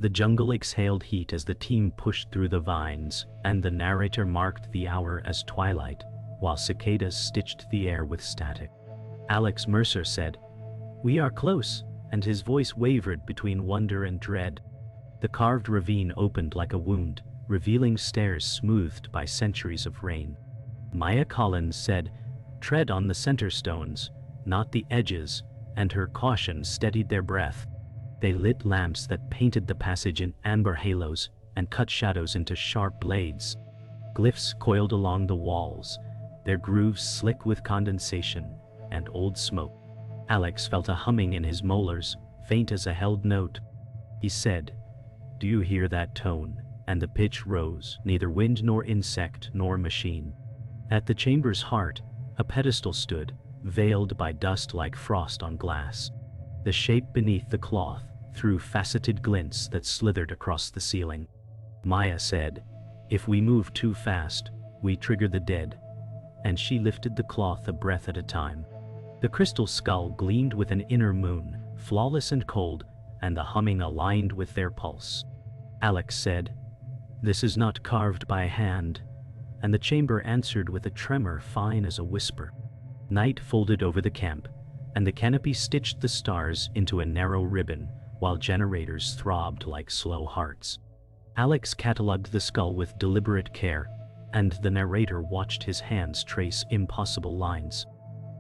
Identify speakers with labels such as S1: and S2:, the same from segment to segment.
S1: The jungle exhaled heat as the team pushed through the vines, and the narrator marked the hour as twilight, while cicadas stitched the air with static. Alex Mercer said, "We are close," and his voice wavered between wonder and dread. The carved ravine opened like a wound, revealing stairs smoothed by centuries of rain. Maya Collins said, "Tread on the center stones, not the edges," and her caution steadied their breath. They lit lamps that painted the passage in amber halos and cut shadows into sharp blades. Glyphs coiled along the walls, their grooves slick with condensation and old smoke. Alex felt a humming in his molars, faint as a held note. He said, "Do you hear that tone?" And the pitch rose, neither wind nor insect nor machine. At the chamber's heart, a pedestal stood, veiled by dust like frost on glass. The shape beneath the cloth threw faceted glints that slithered across the ceiling. Maya said, "If we move too fast, we trigger the dead," and she lifted the cloth a breath at a time. The crystal skull gleamed with an inner moon, flawless and cold, and the humming aligned with their pulse. Alex said, "This is not carved by hand," and the chamber answered with a tremor fine as a whisper. Night folded over the camp, and the canopy stitched the stars into a narrow ribbon, while generators throbbed like slow hearts. Alex catalogued the skull with deliberate care, and the narrator watched his hands trace impossible lines.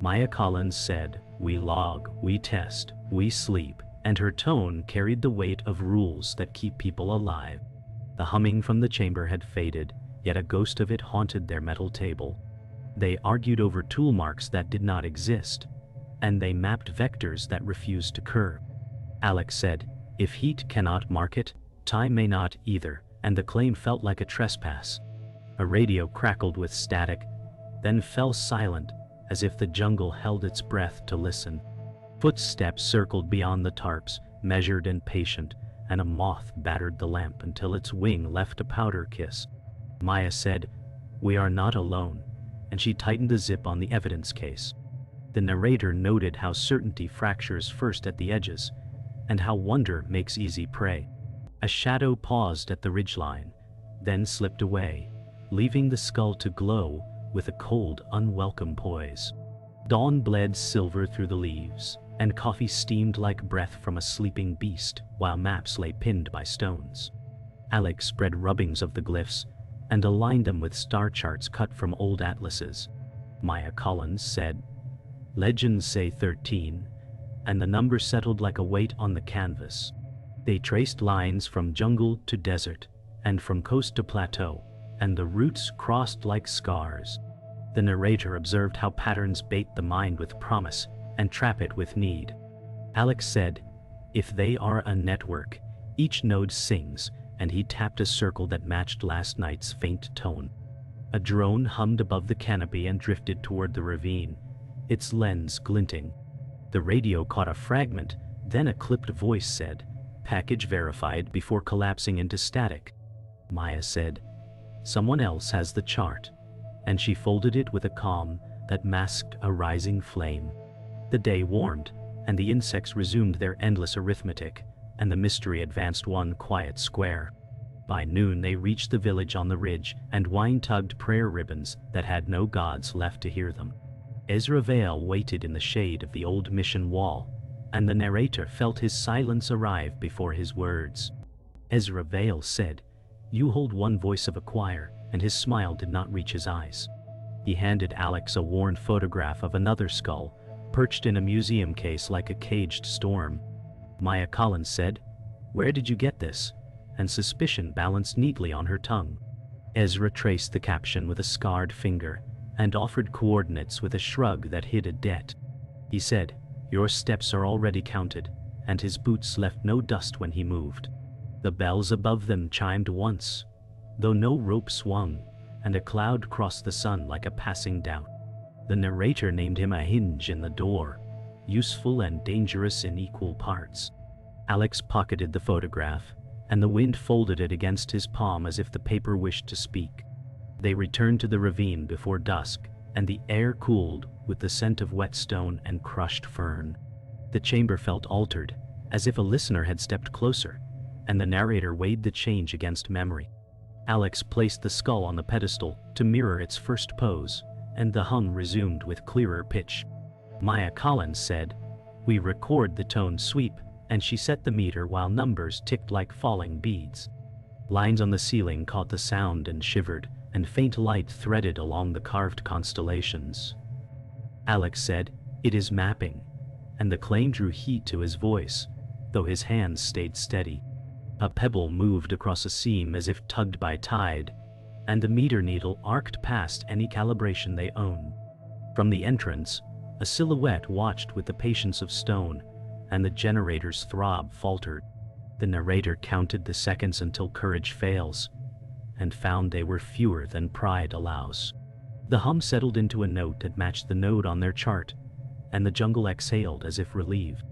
S1: Maya Collins said, "We log, we test, we sleep," and her tone carried the weight of rules that keep people alive. The humming from the chamber had faded, yet a ghost of it haunted their metal table. They argued over tool marks that did not exist, and they mapped vectors that refused to curve. Alex said, "If heat cannot mark it, time may not either," and the claim felt like a trespass. A radio crackled with static, then fell silent, as if the jungle held its breath to listen. Footsteps circled beyond the tarps, measured and patient, and a moth battered the lamp until its wing left a powder kiss. Maya said, "We are not alone," and she tightened the zip on the evidence case. The narrator noted how certainty fractures first at the edges, and how wonder makes easy prey. A shadow paused at the ridgeline, then slipped away, leaving the skull to glow with a cold, unwelcome poise. Dawn bled silver through the leaves, and coffee steamed like breath from a sleeping beast, while maps lay pinned by stones. Alex spread rubbings of the glyphs and aligned them with star charts cut from old atlases. Maya Collins said, "Legends say 13, and the number settled like a weight on the canvas." They traced lines from jungle to desert, and from coast to plateau, and the roots crossed like scars. The narrator observed how patterns bait the mind with promise and trap it with need. Alex said, "If they are a network, each node sings," and he tapped a circle that matched last night's faint tone. A drone hummed above the canopy and drifted toward the ravine, its lens glinting. The radio caught a fragment, then a clipped voice said, "Package verified," before collapsing into static. Maya said, "Someone else has the chart," and she folded it with a calm that masked a rising flame. The day warmed, and the insects resumed their endless arithmetic, and the mystery advanced one quiet square. By noon they reached the village on the ridge, and wine-tugged prayer ribbons that had no gods left to hear them. Ezra Vale waited in the shade of the old mission wall, and the narrator felt his silence arrive before his words. Ezra Vale said, "You hold one voice of a choir," and his smile did not reach his eyes. He handed Alex a worn photograph of another skull, perched in a museum case like a caged storm. Maya Collins said, "Where did you get this?" and suspicion balanced neatly on her tongue. Ezra traced the caption with a scarred finger, and offered coordinates with a shrug that hid a debt. He said, "Your steps are already counted," and his boots left no dust when he moved. The bells above them chimed once, though no rope swung, and a cloud crossed the sun like a passing doubt. The narrator named him a hinge in the door, useful and dangerous in equal parts. Alex pocketed the photograph, and the wind folded it against his palm as if the paper wished to speak. They returned to the ravine before dusk, and the air cooled with the scent of wet stone and crushed fern. The chamber felt altered, as if a listener had stepped closer, and the narrator weighed the change against memory. Alex placed the skull on the pedestal to mirror its first pose, and the hum resumed with clearer pitch. Maya Collins said, "We record the tone sweep," and she set the meter while numbers ticked like falling beads. Lines on the ceiling caught the sound and shivered, and faint light threaded along the carved constellations. Alex said, "It is mapping," and the claim drew heat to his voice, though his hands stayed steady. A pebble moved across a seam as if tugged by tide, and the meter needle arced past any calibration they owned. From the entrance, a silhouette watched with the patience of stone, and the generator's throb faltered. The narrator counted the seconds until courage fails, and found they were fewer than pride allows. The hum settled into a note that matched the node on their chart, and the jungle exhaled as if relieved.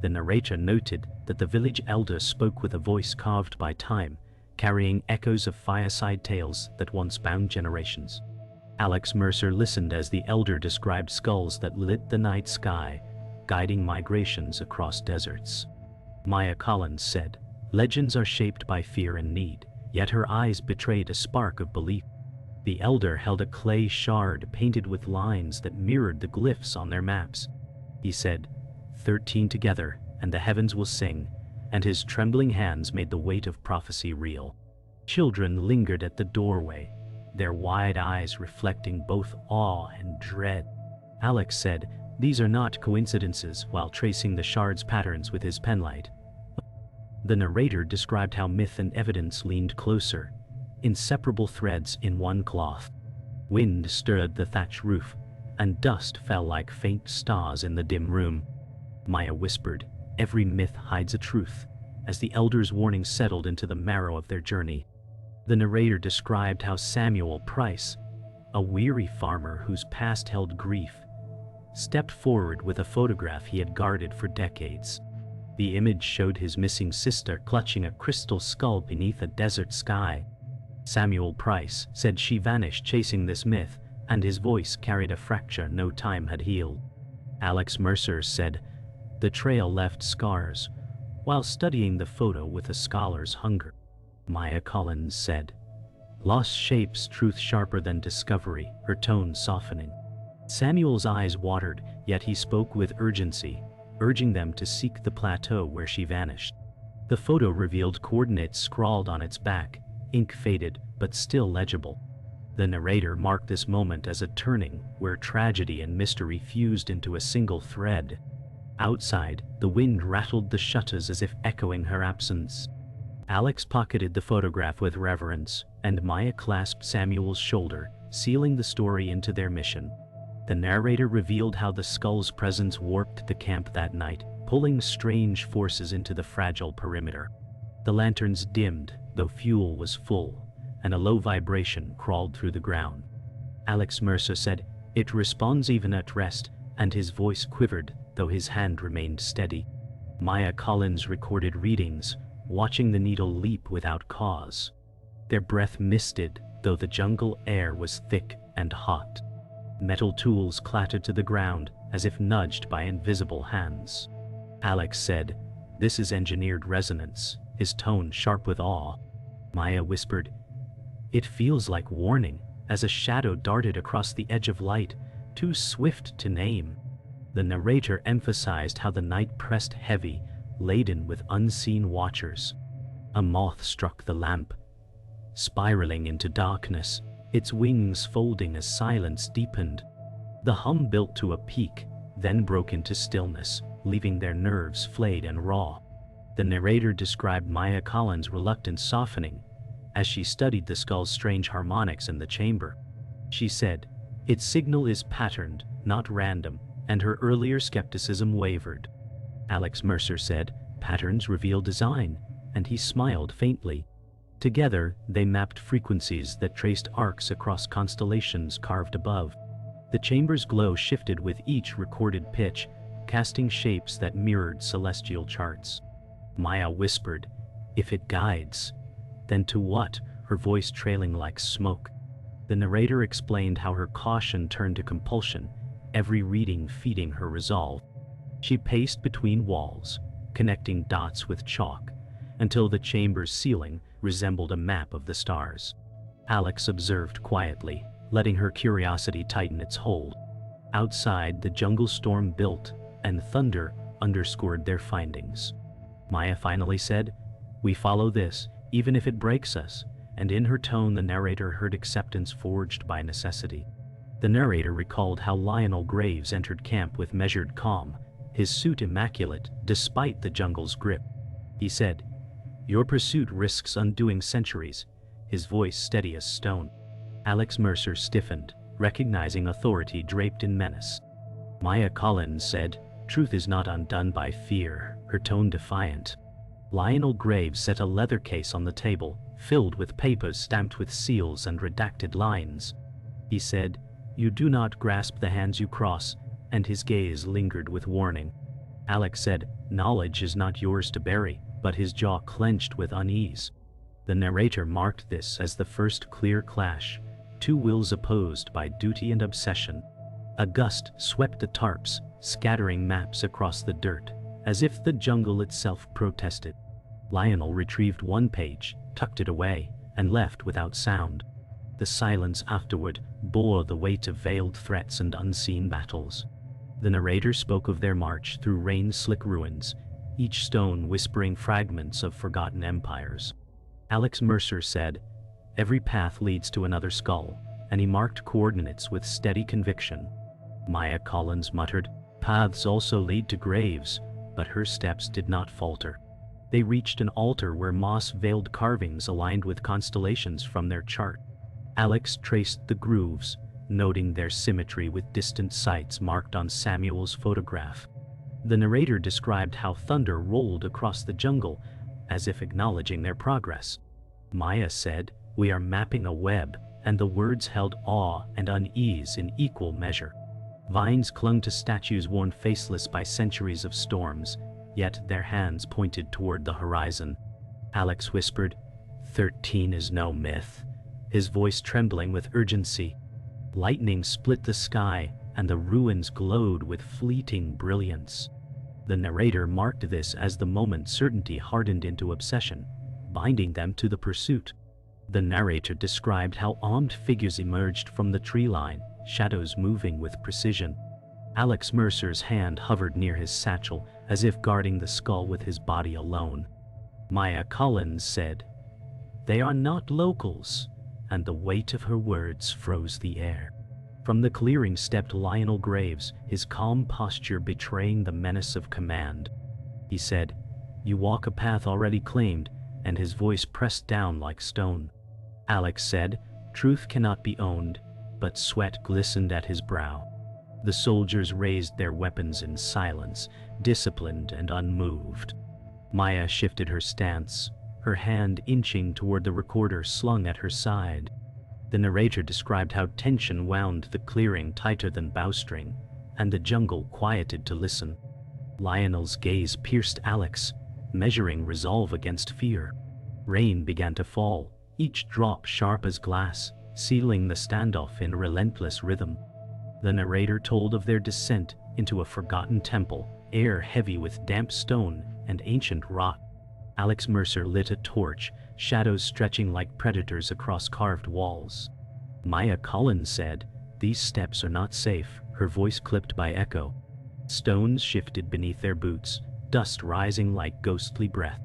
S1: The narrator noted that the village elder spoke with a voice carved by time, carrying echoes of fireside tales that once bound generations. Alex Mercer listened as the elder described skulls that lit the night sky, guiding migrations across deserts. Maya Collins said, "Legends are shaped by fear and need," yet her eyes betrayed a spark of belief. The elder held a clay shard painted with lines that mirrored the glyphs on their maps. He said, 13 together, and the heavens will sing," and his trembling hands made the weight of prophecy real. Children lingered at the doorway, their wide eyes reflecting both awe and dread. Alex said, "These are not coincidences," while tracing the shard's patterns with his penlight. The narrator described how myth and evidence leaned closer, inseparable threads in one cloth. Wind stirred the thatch roof, and dust fell like faint stars in the dim room. Maya whispered, "Every myth hides a truth," as the elder's warning settled into the marrow of their journey. The narrator described how Samuel Price, a weary farmer whose past held grief, stepped forward with a photograph he had guarded for decades. The image showed his missing sister clutching a crystal skull beneath a desert sky. Samuel Price said she vanished chasing this myth, and his voice carried a fracture no time had healed. Alex Mercer said, "The trail left scars," while studying the photo with a scholar's hunger. Maya Collins said, "Lost shapes truth sharper than discovery," her tone softening. Samuel's eyes watered, yet he spoke with urgency, urging them to seek the plateau where she vanished. The photo revealed coordinates scrawled on its back, ink faded but still legible. The narrator marked this moment as a turning where tragedy and mystery fused into a single thread. Outside, the wind rattled the shutters as if echoing her absence. Alex pocketed the photograph with reverence, and Maya clasped Samuel's shoulder, sealing the story into their mission. The narrator revealed how the skull's presence warped the camp that night, pulling strange forces into the fragile perimeter. The lanterns dimmed, though fuel was full, and a low vibration crawled through the ground. Alex Mercer said, "It responds even at rest," and his voice quivered, though his hand remained steady. Maya Collins recorded readings, watching the needle leap without cause. Their breath misted, though the jungle air was thick and hot. Metal tools clattered to the ground, as if nudged by invisible hands. Alex said, "This is engineered resonance," his tone sharp with awe. Maya whispered, "It feels like warning," as a shadow darted across the edge of light, too swift to name. The narrator emphasized how the night pressed heavy, laden with unseen watchers. A moth struck the lamp, spiraling into darkness, its wings folding as silence deepened. The hum built to a peak, then broke into stillness, leaving their nerves flayed and raw. The narrator described Maya Collins' reluctance softening as she studied the skull's strange harmonics in the chamber. She said, "Its signal is patterned, not random," and her earlier skepticism wavered. Alex Mercer said, "Patterns reveal design," and he smiled faintly. Together, they mapped frequencies that traced arcs across constellations carved above. The chamber's glow shifted with each recorded pitch, casting shapes that mirrored celestial charts. Maya whispered, "If it guides, then to what?" her voice trailing like smoke. The narrator explained how her caution turned to compulsion, every reading feeding her resolve. She paced between walls, connecting dots with chalk, until the chamber's ceiling resembled a map of the stars. Alex observed quietly, letting her curiosity tighten its hold. Outside, the jungle storm built, and thunder underscored their findings. Maya finally said, "We follow this, even if it breaks us," and in her tone the narrator heard acceptance forged by necessity. The narrator recalled how Lionel Graves entered camp with measured calm, his suit immaculate despite the jungle's grip. He said, "Your pursuit risks undoing centuries," his voice steady as stone. Alex Mercer stiffened, recognizing authority draped in menace. Maya Collins said, "Truth is not undone by fear," her tone defiant. Lionel Graves set a leather case on the table, filled with papers stamped with seals and redacted lines. He said, "You do not grasp the hands you cross," and his gaze lingered with warning. Alex said, "Knowledge is not yours to bury," but his jaw clenched with unease. The narrator marked this as the first clear clash, two wills opposed by duty and obsession. A gust swept the tarps, scattering maps across the dirt, as if the jungle itself protested. Lionel retrieved one page, tucked it away, and left without sound. The silence afterward bore the weight of veiled threats and unseen battles. The narrator spoke of their march through rain-slick ruins, each stone whispering fragments of forgotten empires. Alex Mercer said, "Every path leads to another skull," and he marked coordinates with steady conviction. Maya Collins muttered, "Paths also lead to graves," but her steps did not falter. They reached an altar where moss-veiled carvings aligned with constellations from their chart. Alex traced the grooves, noting their symmetry with distant sites marked on Samuel's photograph. The narrator described how thunder rolled across the jungle, as if acknowledging their progress. Maya said, "We are mapping a web," and the words held awe and unease in equal measure. Vines clung to statues worn faceless by centuries of storms, yet their hands pointed toward the horizon. Alex whispered, 13 is no myth," his voice trembling with urgency. Lightning split the sky, and the ruins glowed with fleeting brilliance. The narrator marked this as the moment certainty hardened into obsession, binding them to the pursuit. The narrator described how armed figures emerged from the tree line, shadows moving with precision. Alex Mercer's hand hovered near his satchel, as if guarding the skull with his body alone. Maya Collins said, "They are not locals," and the weight of her words froze the air. From the clearing stepped Lionel Graves, his calm posture betraying the menace of command. He said, "You walk a path already claimed," and his voice pressed down like stone. Alex said, "Truth cannot be owned," but sweat glistened at his brow. The soldiers raised their weapons in silence, disciplined and unmoved. Maya shifted her stance, her hand inching toward the recorder slung at her side. The narrator described how tension wound the clearing tighter than bowstring, and the jungle quieted to listen. Lionel's gaze pierced Alex, measuring resolve against fear. Rain began to fall, each drop sharp as glass, sealing the standoff in relentless rhythm. The narrator told of their descent into a forgotten temple, air heavy with damp stone and ancient rock. Alex Mercer lit a torch, shadows stretching like predators across carved walls. Maya Collins said, "These steps are not safe," her voice clipped by echo. Stones shifted beneath their boots, dust rising like ghostly breath.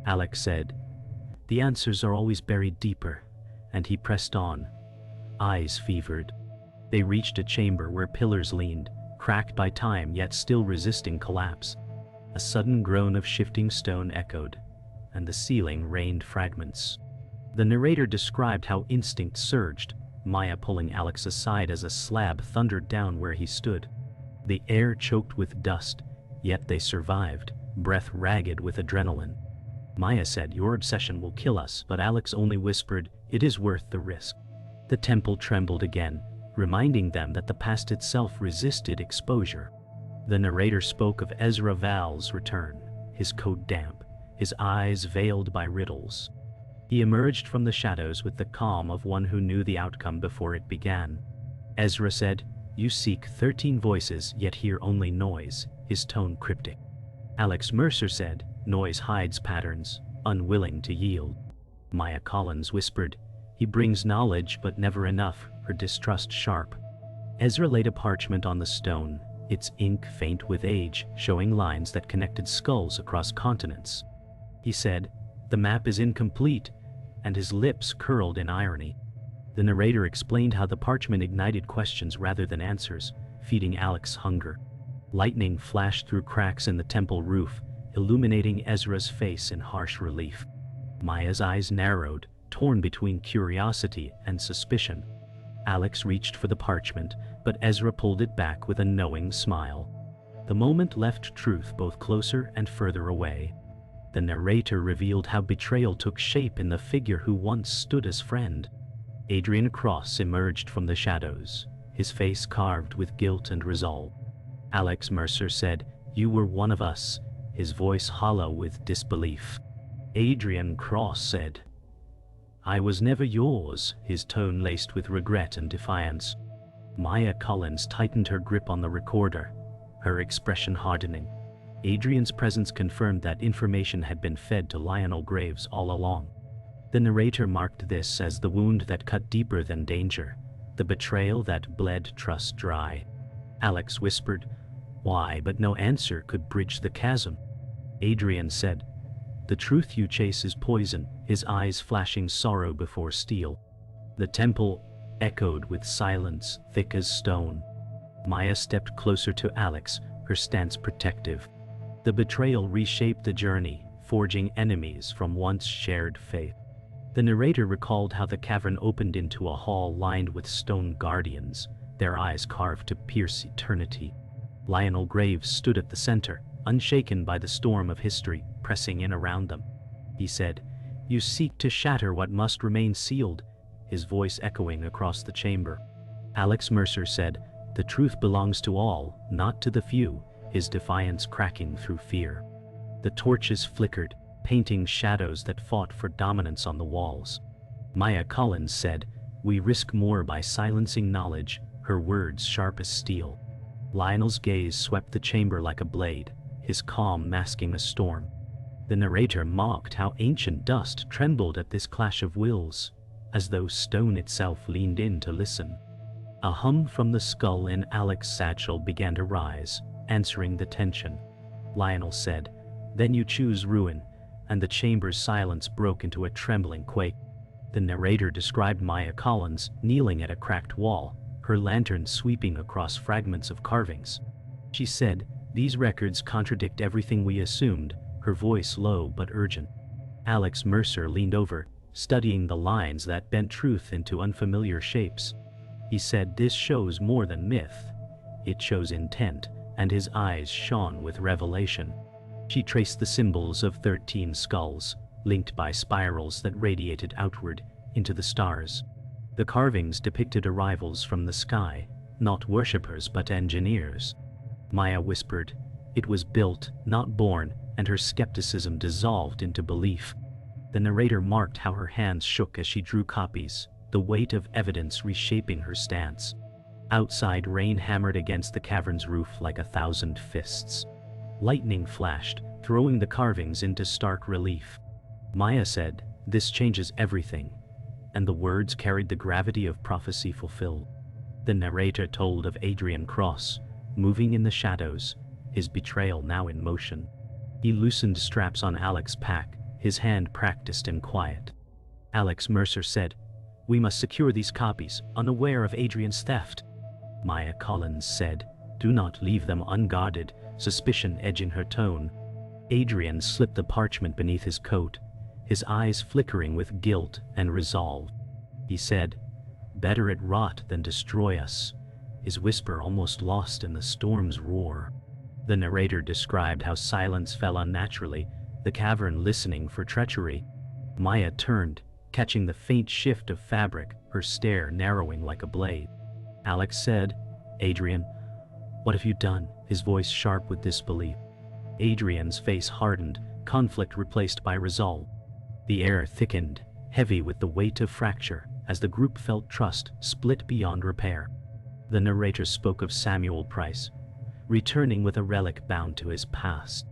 S1: Alex said, "The answers are always buried deeper," and he pressed on, eyes fevered. They reached a chamber where pillars leaned, cracked by time yet still resisting collapse. A sudden groan of shifting stone echoed, and the ceiling rained fragments. The narrator described how instinct surged, Maya pulling Alex aside as a slab thundered down where he stood. The air choked with dust, yet they survived, breath ragged with adrenaline. Maya said, "Your obsession will kill us," but Alex only whispered, "It is worth the risk." The temple trembled again, reminding them that the past itself resisted exposure. The narrator spoke of Ezra Val's return, his coat damp, his eyes veiled by riddles. He emerged from the shadows with the calm of one who knew the outcome before it began. Ezra said, "You seek 13 voices, yet hear only noise," his tone cryptic. Alex Mercer said, "Noise hides patterns, unwilling to yield. Maya Collins whispered, "He brings knowledge, but never enough," her distrust sharp. Ezra laid a parchment on the stone, its ink faint with age, showing lines that connected skulls across continents. He said, "The map is incomplete," and his lips curled in irony. The narrator explained how the parchment ignited questions rather than answers, feeding Alex's hunger. Lightning flashed through cracks in the temple roof, illuminating Ezra's face in harsh relief. Maya's eyes narrowed, torn between curiosity and suspicion. Alex reached for the parchment, but Ezra pulled it back with a knowing smile. The moment left truth both closer and further away. The narrator revealed how betrayal took shape in the figure who once stood as friend. Adrian Cross emerged from the shadows, his face carved with guilt and resolve. Alex Mercer said, "You were one of us," his voice hollow with disbelief. Adrian Cross said, "I was never yours," his tone laced with regret and defiance. Maya Collins tightened her grip on the recorder, her expression hardening. Adrian's presence confirmed that information had been fed to Lionel Graves all along. The narrator marked this as the wound that cut deeper than danger, the betrayal that bled trust dry. Alex whispered, "Why?" but no answer could bridge the chasm. Adrian said, "The truth you chase is poison," his eyes flashing sorrow before steel. The temple echoed with silence thick as stone. Maya stepped closer to Alex, her stance protective. The betrayal reshaped the journey, forging enemies from once shared faith. The narrator recalled how the cavern opened into a hall lined with stone guardians, their eyes carved to pierce eternity. Lionel Graves stood at the center, unshaken by the storm of history pressing in around them. He said, "You seek to shatter what must remain sealed," his voice echoing across the chamber. Alex Mercer said, "The truth belongs to all, not to the few," his defiance cracking through fear. The torches flickered, painting shadows that fought for dominance on the walls. Maya Collins said, "We risk more by silencing knowledge," her words sharp as steel. Lionel's gaze swept the chamber like a blade, his calm masking a storm. The narrator mocked how ancient dust trembled at this clash of wills, as though stone itself leaned in to listen. A hum from the skull in Alex's satchel began to rise, answering the tension. Lionel said, "Then you choose ruin," and the chamber's silence broke into a trembling quake. The narrator described Maya Collins kneeling at a cracked wall, her lantern sweeping across fragments of carvings. She said, "These records contradict everything we assumed," her voice low but urgent. Alex Mercer leaned over, studying the lines that bent truth into unfamiliar shapes. He said, "This shows more than myth. It shows intent," and his eyes shone with revelation. She traced the symbols of 13 skulls, linked by spirals that radiated outward into the stars. The carvings depicted arrivals from the sky, not worshippers but engineers. Maya whispered, "It was built, not born," and her skepticism dissolved into belief. The narrator marked how her hands shook as she drew copies, the weight of evidence reshaping her stance. Outside, rain hammered against the cavern's roof like 1,000 fists. Lightning flashed, throwing the carvings into stark relief. Maya said, "This changes everything," and the words carried the gravity of prophecy fulfilled. The narrator told of Adrian Cross, moving in the shadows, his betrayal now in motion. He loosened straps on Alex's pack, his hand practiced and quiet. Alex Mercer said, "We must secure these copies, unaware of Adrian's theft." Maya Collins said, "Do not leave them unguarded," suspicion edging her tone. Adrian slipped the parchment beneath his coat, his eyes flickering with guilt and resolve. He said, "Better it rot than destroy us," his whisper almost lost in the storm's roar. The narrator described how silence fell unnaturally, the cavern listening for treachery. Maya turned, catching the faint shift of fabric, her stare narrowing like a blade. Alex said, "Adrian, what have you done?" his voice sharp with disbelief. Adrian's face hardened, conflict replaced by resolve. The air thickened, heavy with the weight of fracture, as the group felt trust split beyond repair. The narrator spoke of Samuel Price, returning with a relic bound to his past.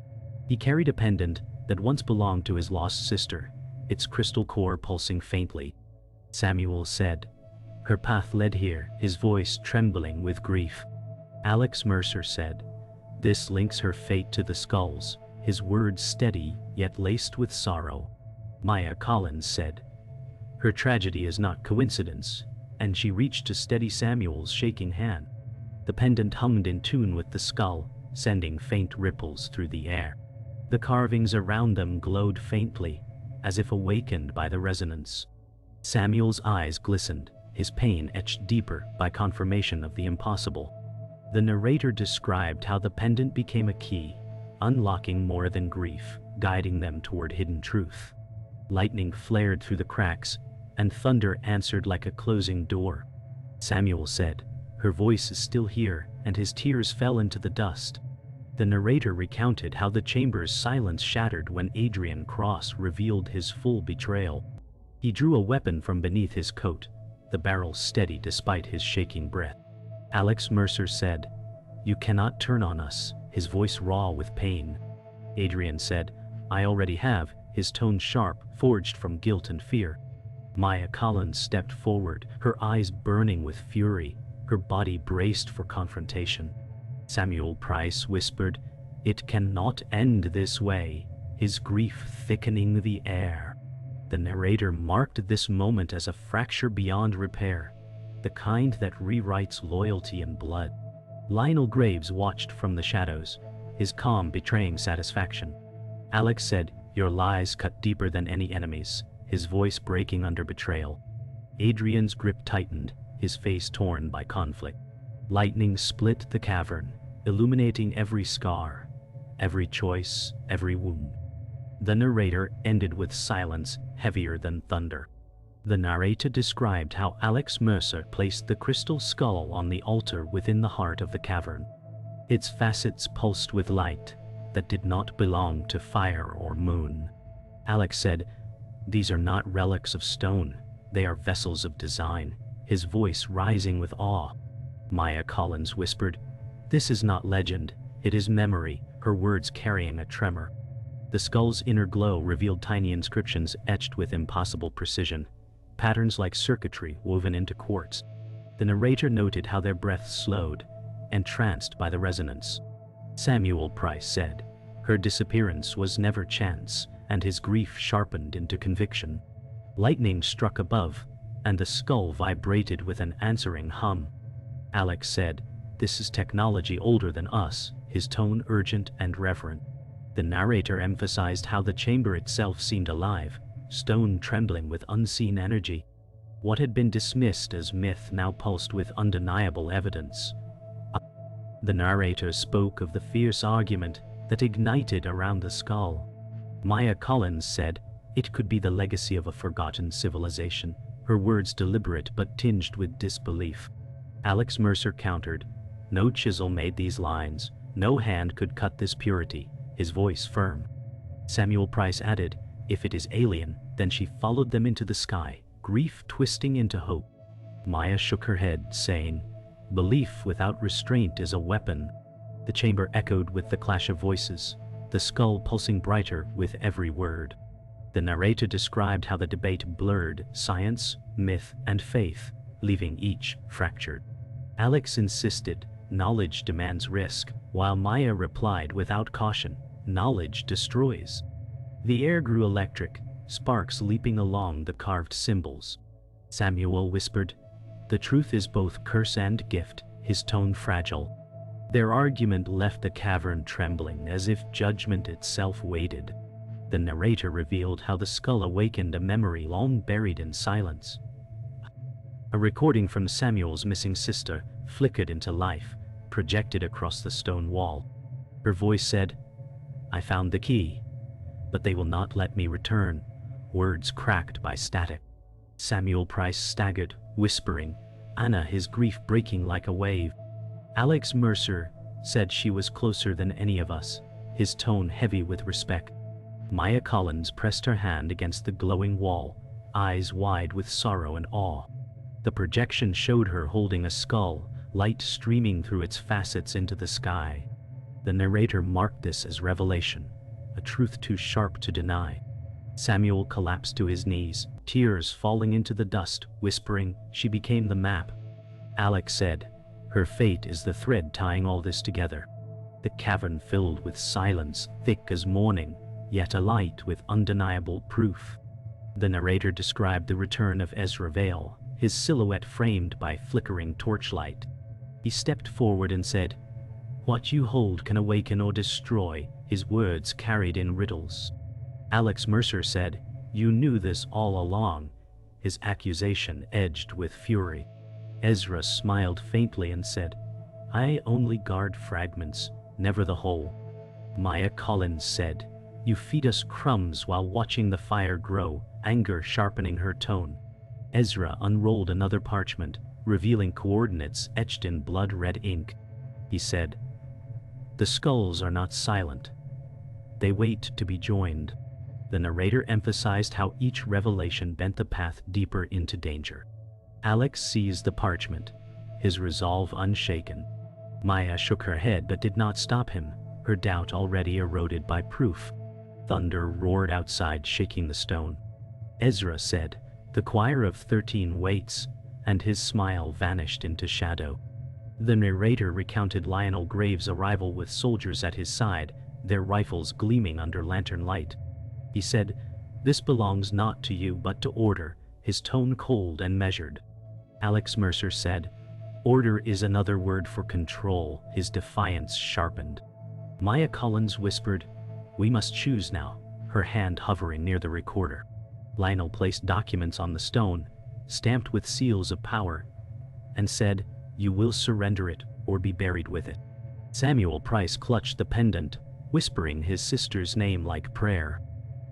S1: He carried a pendant that once belonged to his lost sister, its crystal core pulsing faintly. Samuel said, "Her path led here," his voice trembling with grief. Alex Mercer said, "This links her fate to the skulls," his words steady yet laced with sorrow. Maya Collins said, "Her tragedy is not coincidence," and she reached to steady Samuel's shaking hand. The pendant hummed in tune with the skull, sending faint ripples through the air. The carvings around them glowed faintly, as if awakened by the resonance. Samuel's eyes glistened, his pain etched deeper by confirmation of the impossible. The narrator described how the pendant became a key, unlocking more than grief, guiding them toward hidden truth. Lightning flared through the cracks, and thunder answered like a closing door. Samuel said, "Her voice is still here," and his tears fell into the dust. The narrator recounted how the chamber's silence shattered when Adrian Cross revealed his full betrayal. He drew a weapon from beneath his coat, the barrel steady despite his shaking breath. Alex Mercer said, "You cannot turn on us," his voice raw with pain. Adrian said, "I already have," his tone sharp, forged from guilt and fear. Maya Collins stepped forward, her eyes burning with fury, her body braced for confrontation. Samuel Price whispered, "It cannot end this way," his grief thickening the air. The narrator marked this moment as a fracture beyond repair, the kind that rewrites loyalty and blood. Lionel Graves watched from the shadows, his calm betraying satisfaction. Alex said, "Your lies cut deeper than any enemy's," his voice breaking under betrayal. Adrian's grip tightened, his face torn by conflict. Lightning split the cavern, illuminating every scar, every choice, every wound. The narrator ended with silence heavier than thunder. The narrator described how Alex Mercer placed the crystal skull on the altar within the heart of the cavern. Its facets pulsed with light that did not belong to fire or moon. Alex said, "These are not relics of stone, they are vessels of design," his voice rising with awe. Maya Collins whispered, "This is not legend, it is memory," her words carrying a tremor. The skull's inner glow revealed tiny inscriptions etched with impossible precision, patterns like circuitry woven into quartz. The narrator noted how their breath slowed, entranced by the resonance. Samuel Price said, "Her disappearance was never chance," and his grief sharpened into conviction. Lightning struck above, and the skull vibrated with an answering hum. Alex said, "This is technology older than us," his tone urgent and reverent. The narrator emphasized how the chamber itself seemed alive, stone trembling with unseen energy. What had been dismissed as myth now pulsed with undeniable evidence. The narrator spoke of the fierce argument that ignited around the skull. Maya Collins said, "It could be the legacy of a forgotten civilization," her words deliberate but tinged with disbelief. Alex Mercer countered, "No chisel made these lines, no hand could cut this purity," his voice firm. Samuel Price added, "If it is alien, then she followed them into the sky, grief twisting into hope." Maya shook her head, saying, "Belief without restraint is a weapon." The chamber echoed with the clash of voices, the skull pulsing brighter with every word. The narrator described how the debate blurred science, myth, and faith, leaving each fractured. Alex insisted, "Knowledge demands risk," while Maya replied without caution, "Knowledge destroys." The air grew electric, sparks leaping along the carved symbols. Samuel whispered, "The truth is both curse and gift," his tone fragile. Their argument left the cavern trembling as if judgment itself waited. The narrator revealed how the skull awakened a memory long buried in silence. A recording from Samuel's missing sister flickered into life, projected across the stone wall. Her voice said, "I found the key, but they will not let me return," words cracked by static. Samuel Price staggered, whispering, Anna, his grief breaking like a wave. Alex Mercer said she was closer than any of us, his tone heavy with respect. Maya Collins pressed her hand against the glowing wall, eyes wide with sorrow and awe. The projection showed her holding a skull, light streaming through its facets into the sky. The narrator marked this as revelation, a truth too sharp to deny. Samuel collapsed to his knees, tears falling into the dust, whispering, "She became the map." Alex said, "Her fate is the thread tying all this together." The cavern filled with silence, thick as morning, yet alight with undeniable proof. The narrator described the return of Ezra Vale, his silhouette framed by flickering torchlight. He stepped forward and said, "What you hold can awaken or destroy," his words carried in riddles. Alex Mercer said, "You knew this all along," his accusation edged with fury. Ezra smiled faintly and said, "I only guard fragments, never the whole." Maya Collins said, "You feed us crumbs while watching the fire grow," anger sharpening her tone. Ezra unrolled another parchment, revealing coordinates etched in blood-red ink. He said, "The skulls are not silent. They wait to be joined." The narrator emphasized how each revelation bent the path deeper into danger. Alex seized the parchment, his resolve unshaken. Maya shook her head but did not stop him, her doubt already eroded by proof. Thunder roared outside, shaking the stone. Ezra said, "The choir of 13 waits," and his smile vanished into shadow. The narrator recounted Lionel Graves' arrival with soldiers at his side, their rifles gleaming under lantern light. He said, "This belongs not to you but to order," his tone cold and measured. Alex Mercer said, "Order is another word for control," his defiance sharpened. Maya Collins whispered, "We must choose now," her hand hovering near the recorder. Lionel placed documents on the stone, stamped with seals of power, and said, "You will surrender it or be buried with it." Samuel Price clutched the pendant, whispering his sister's name like prayer.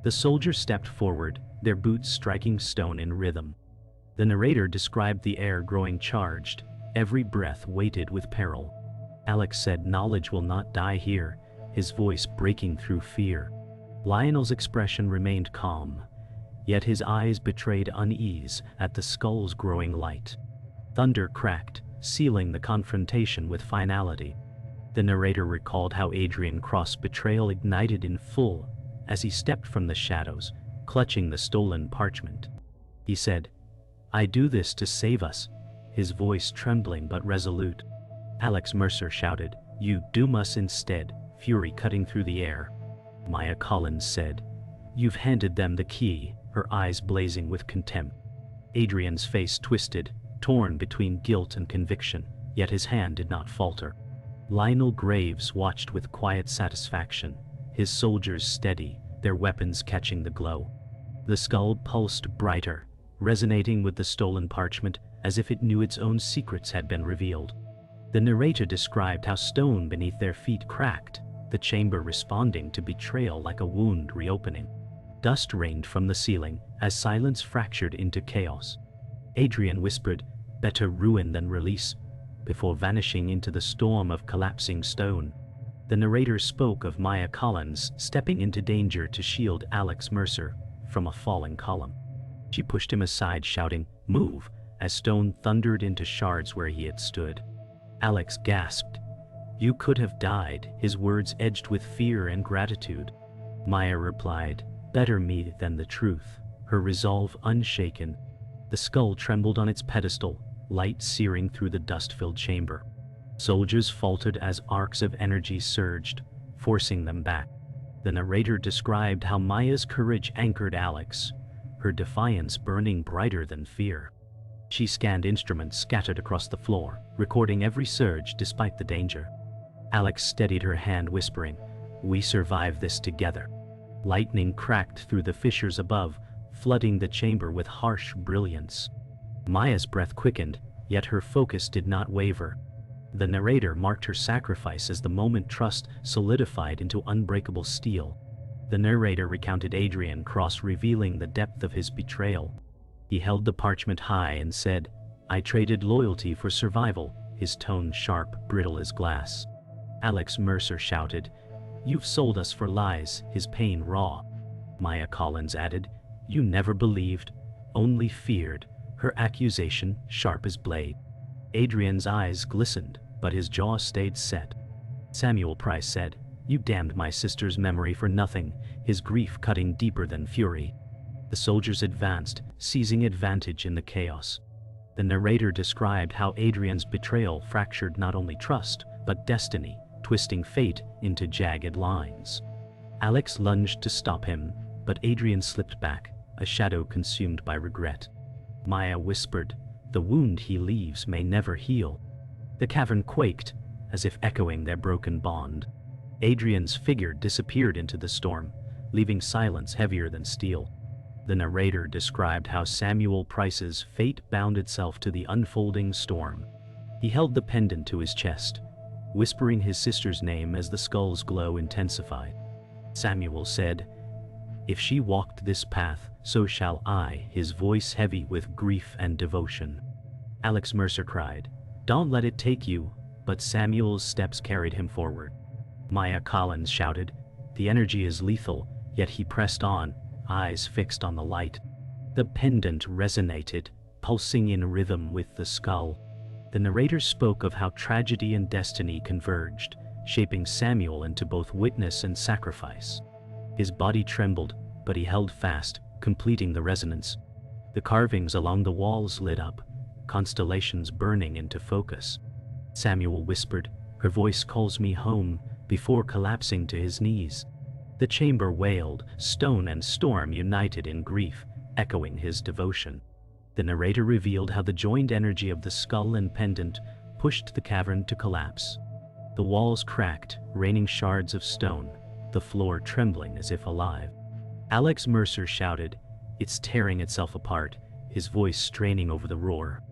S1: The soldiers stepped forward, their boots striking stone in rhythm. The narrator described the air growing charged, every breath weighted with peril. Alex said, "Knowledge will not die here," his voice breaking through fear. Lionel's expression remained calm, yet his eyes betrayed unease at the skull's growing light. Thunder cracked, sealing the confrontation with finality. The narrator recalled how Adrian Cross' betrayal ignited in full as he stepped from the shadows, clutching the stolen parchment. He said, "I do this to save us," his voice trembling but resolute. Alex Mercer shouted, "You doom us instead," fury cutting through the air. Maya Collins said, "You've handed them the key," her eyes blazing with contempt. Adrian's face twisted, torn between guilt and conviction, yet his hand did not falter. Lionel Graves watched with quiet satisfaction, his soldiers steady, their weapons catching the glow. The skull pulsed brighter, resonating with the stolen parchment as if it knew its own secrets had been revealed. The narrator described how stone beneath their feet cracked, the chamber responding to betrayal like a wound reopening. Dust rained from the ceiling as silence fractured into chaos. Adrian whispered, "Better ruin than release," before vanishing into the storm of collapsing stone. The narrator spoke of Maya Collins stepping into danger to shield Alex Mercer from a falling column. She pushed him aside, shouting, "Move," as stone thundered into shards where he had stood. Alex gasped. "You could have died," his words edged with fear and gratitude. Maya replied, "Better me than the truth," her resolve unshaken. The skull trembled on its pedestal, light searing through the dust-filled chamber. Soldiers faltered as arcs of energy surged, forcing them back. The narrator described how Maya's courage anchored Alex, her defiance burning brighter than fear. She scanned instruments scattered across the floor, recording every surge despite the danger. Alex steadied her hand, whispering, "We survive this together." Lightning cracked through the fissures above, flooding the chamber with harsh brilliance. Maya's breath quickened, yet her focus did not waver. The narrator marked her sacrifice as the moment trust solidified into unbreakable steel. The narrator recounted Adrian Cross revealing the depth of his betrayal. He held the parchment high and said, "I traded loyalty for survival," his tone sharp, brittle as glass. Alex Mercer shouted, "You've sold us for lies," his pain raw. Maya Collins added, "You never believed, only feared," her accusation sharp as blade. Adrian's eyes glistened, but his jaw stayed set. Samuel Price said, You damned my sister's memory for nothing, his grief cutting deeper than fury. The soldiers advanced, seizing advantage in the chaos. The narrator described how Adrian's betrayal fractured not only trust, but destiny, twisting fate into jagged lines. Alex lunged to stop him, but Adrian slipped back, a shadow consumed by regret. Maya whispered, "The wound he leaves may never heal." The cavern quaked, as if echoing their broken bond. Adrian's figure disappeared into the storm, leaving silence heavier than steel. The narrator described how Samuel Price's fate bound itself to the unfolding storm. He held the pendant to his chest, whispering his sister's name as the skull's glow intensified. Samuel said, "If she walked this path, so shall I," his voice heavy with grief and devotion. Alex Mercer cried, "Don't let it take you," but Samuel's steps carried him forward. Maya Collins shouted, "The energy is lethal," yet he pressed on, eyes fixed on the light. The pendant resonated, pulsing in rhythm with the skull. The narrator spoke of how tragedy and destiny converged, shaping Samuel into both witness and sacrifice. His body trembled, but he held fast, completing the resonance. The carvings along the walls lit up, constellations burning into focus. Samuel whispered, "Her voice calls me home," before collapsing to his knees. The chamber wailed, stone and storm united in grief, echoing his devotion. The narrator revealed how the joined energy of the skull and pendant pushed the cavern to collapse. The walls cracked, raining shards of stone, the floor trembling as if alive. Alex Mercer shouted, "It's tearing itself apart," his voice straining over the roar.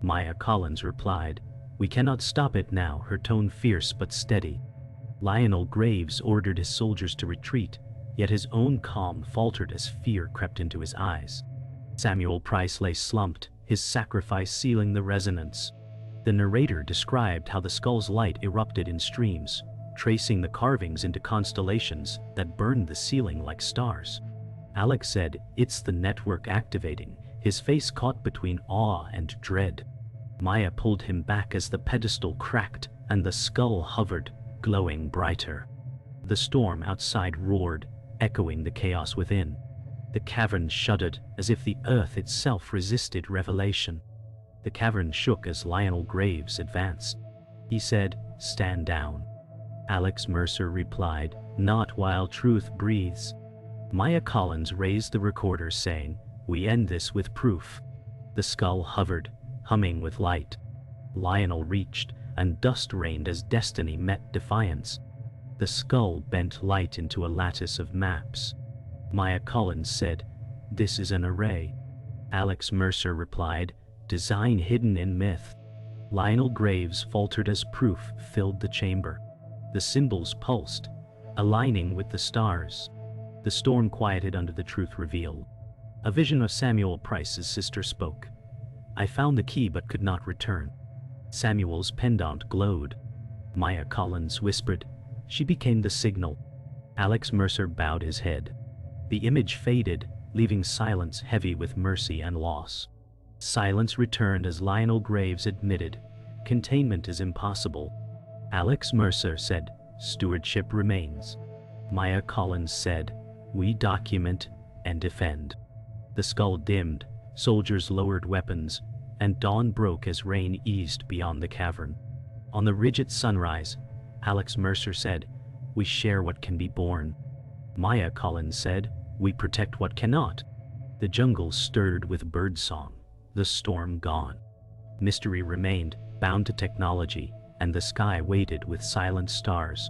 S1: Maya Collins replied, "We cannot stop it now," her tone fierce but steady. Lionel Graves ordered his soldiers to retreat, yet his own calm faltered as fear crept into his eyes. Samuel Price lay slumped, his sacrifice sealing the resonance. The narrator described how the skull's light erupted in streams, tracing the carvings into constellations that burned the ceiling like stars. Alex said, "It's the network activating," his face caught between awe and dread. Maya pulled him back as the pedestal cracked and the skull hovered, glowing brighter. The storm outside roared, echoing the chaos within. The cavern shuddered as if the earth itself resisted revelation. The cavern shook as Lionel Graves advanced. He said, "Stand down." Alex Mercer replied, "Not while truth breathes." Maya Collins raised the recorder saying, "We end this with proof." The skull hovered, humming with light. Lionel reached, and dust rained as destiny met defiance. The skull bent light into a lattice of maps. Maya Collins said, "This is an array." Alex Mercer replied, "Design hidden in myth." Lionel Graves faltered as proof filled the chamber. The symbols pulsed, aligning with the stars. The storm quieted under the truth revealed. A vision of Samuel Price's sister spoke. "I found the key but could not return." Samuel's pendant glowed. Maya Collins whispered, "She became the signal." Alex Mercer bowed his head. The image faded, leaving silence heavy with mercy and loss. Silence returned as Lionel Graves admitted, "Containment is impossible." Alex Mercer said, "Stewardship remains." Maya Collins said, "We document and defend." The skull dimmed, soldiers lowered weapons, and dawn broke as rain eased beyond the cavern. On the ridge at sunrise, Alex Mercer said, "We share what can be born." Maya Collins said, "We protect what cannot." The jungle stirred with birdsong, the storm gone. Mystery remained, bound to technology, and the sky waited with silent stars.